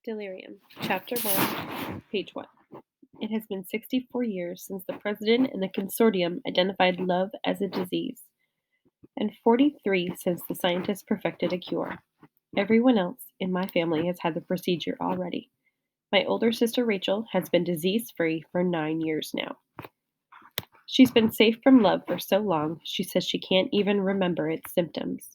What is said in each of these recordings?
Delirium, Chapter 1, Page 1. It has been 64 years since the President and the Consortium identified love as a disease, and 43 since the scientists perfected a cure. Everyone else in my family has had the procedure already. My older sister Rachel has been disease-free for 9 years now. She's been safe from love for so long, she says she can't even remember its symptoms.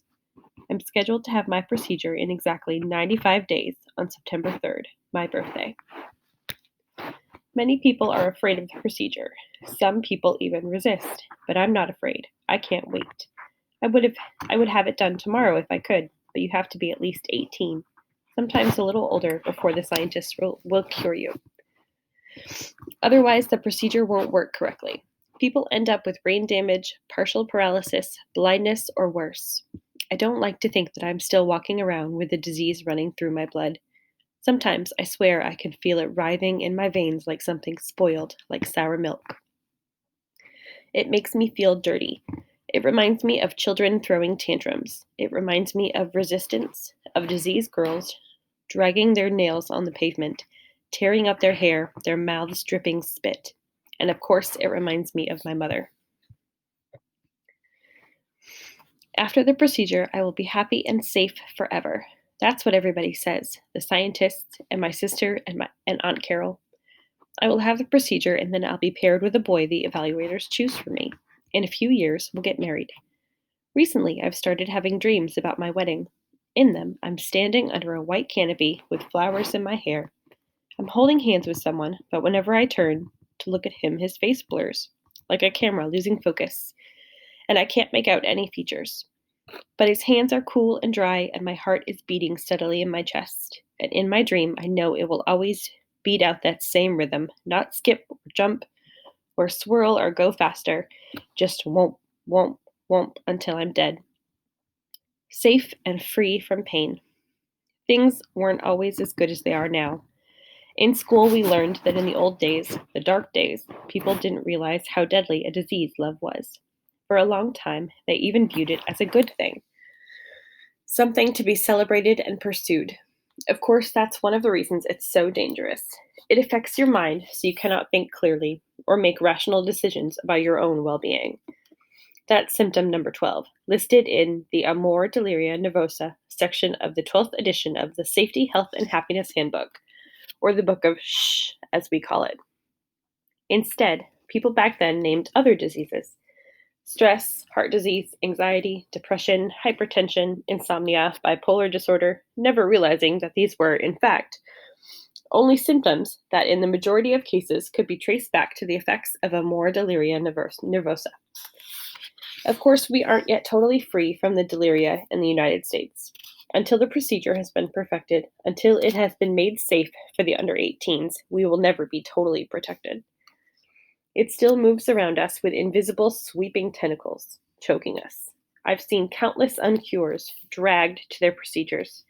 I'm scheduled to have my procedure in exactly 95 days on September 3rd, my birthday. Many people are afraid of the procedure. Some people even resist, but I'm not afraid. I can't wait. I would have it done tomorrow if I could, but you have to be at least 18, sometimes a little older, before the scientists will cure you. Otherwise, the procedure won't work correctly. People end up with brain damage, partial paralysis, blindness, or worse. I don't like to think that I'm still walking around with the disease running through my blood. Sometimes I swear I can feel it writhing in my veins like something spoiled, like sour milk. It makes me feel dirty. It reminds me of children throwing tantrums. It reminds me of resistance, of diseased girls dragging their nails on the pavement, tearing up their hair, their mouths dripping spit. And of course, it reminds me of my mother. After the procedure, I will be happy and safe forever. That's what everybody says, the scientists and my sister and Aunt Carol. I will have the procedure and then I'll be paired with a boy the evaluators choose for me. In a few years, we'll get married. Recently, I've started having dreams about my wedding. In them, I'm standing under a white canopy with flowers in my hair. I'm holding hands with someone, but whenever I turn to look at him, his face blurs, like a camera losing focus, and I can't make out any features. But his hands are cool and dry, and my heart is beating steadily in my chest. And in my dream, I know it will always beat out that same rhythm, not skip or jump or swirl or go faster, just womp, womp, womp until I'm dead. Safe and free from pain. Things weren't always as good as they are now. In school, we learned that in the old days, the dark days, people didn't realize how deadly a disease love was. For a long time, they even viewed it as a good thing, something to be celebrated and pursued. Of course, that's one of the reasons it's so dangerous. It affects your mind so you cannot think clearly or make rational decisions about your own well-being. That's symptom number 12, listed in the Amor Deliria Nervosa section of the 12th edition of the Safety, Health, and Happiness Handbook, or the Book of Shh, as we call it. Instead, people back then named other diseases: stress, heart disease, anxiety, depression, hypertension, insomnia, bipolar disorder, never realizing that these were, in fact, only symptoms that in the majority of cases could be traced back to the effects of Amor Deliria Nervosa. Of course, we aren't yet totally free from the deliria in the United States. Until the procedure has been perfected, until it has been made safe for the under 18s, we will never be totally protected. It still moves around us with invisible, sweeping tentacles, choking us. I've seen countless uncures dragged to their procedures,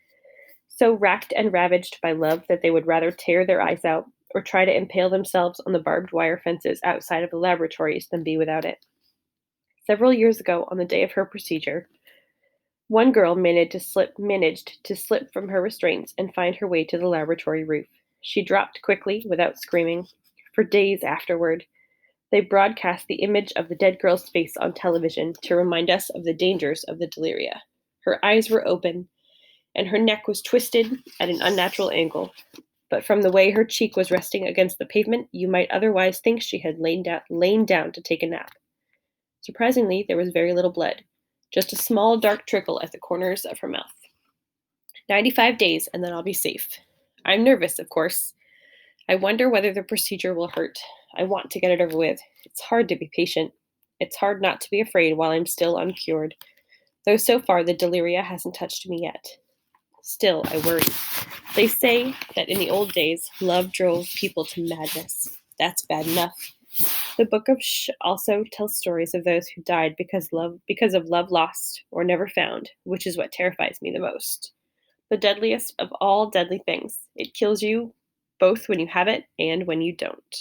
so racked and ravaged by love that they would rather tear their eyes out or try to impale themselves on the barbed wire fences outside of the laboratories than be without it. Several years ago, on the day of her procedure, one girl managed to slip from her restraints and find her way to the laboratory roof. She dropped quickly, without screaming. For days afterward, they broadcast the image of the dead girl's face on television to remind us of the dangers of the deliria. Her eyes were open, and her neck was twisted at an unnatural angle. But from the way her cheek was resting against the pavement, you might otherwise think she had lain down to take a nap. Surprisingly, there was very little blood, just a small dark trickle at the corners of her mouth. 95 days, and then I'll be safe. I'm nervous, of course. I wonder whether the procedure will hurt. I want to get it over with. It's hard to be patient. It's hard not to be afraid while I'm still uncured, though so far the deliria hasn't touched me yet. Still, I worry. They say that in the old days, love drove people to madness. That's bad enough. The Book of Shh also tells stories of those who died because of love lost or never found, which is what terrifies me the most. The deadliest of all deadly things. It kills you both when you have it and when you don't.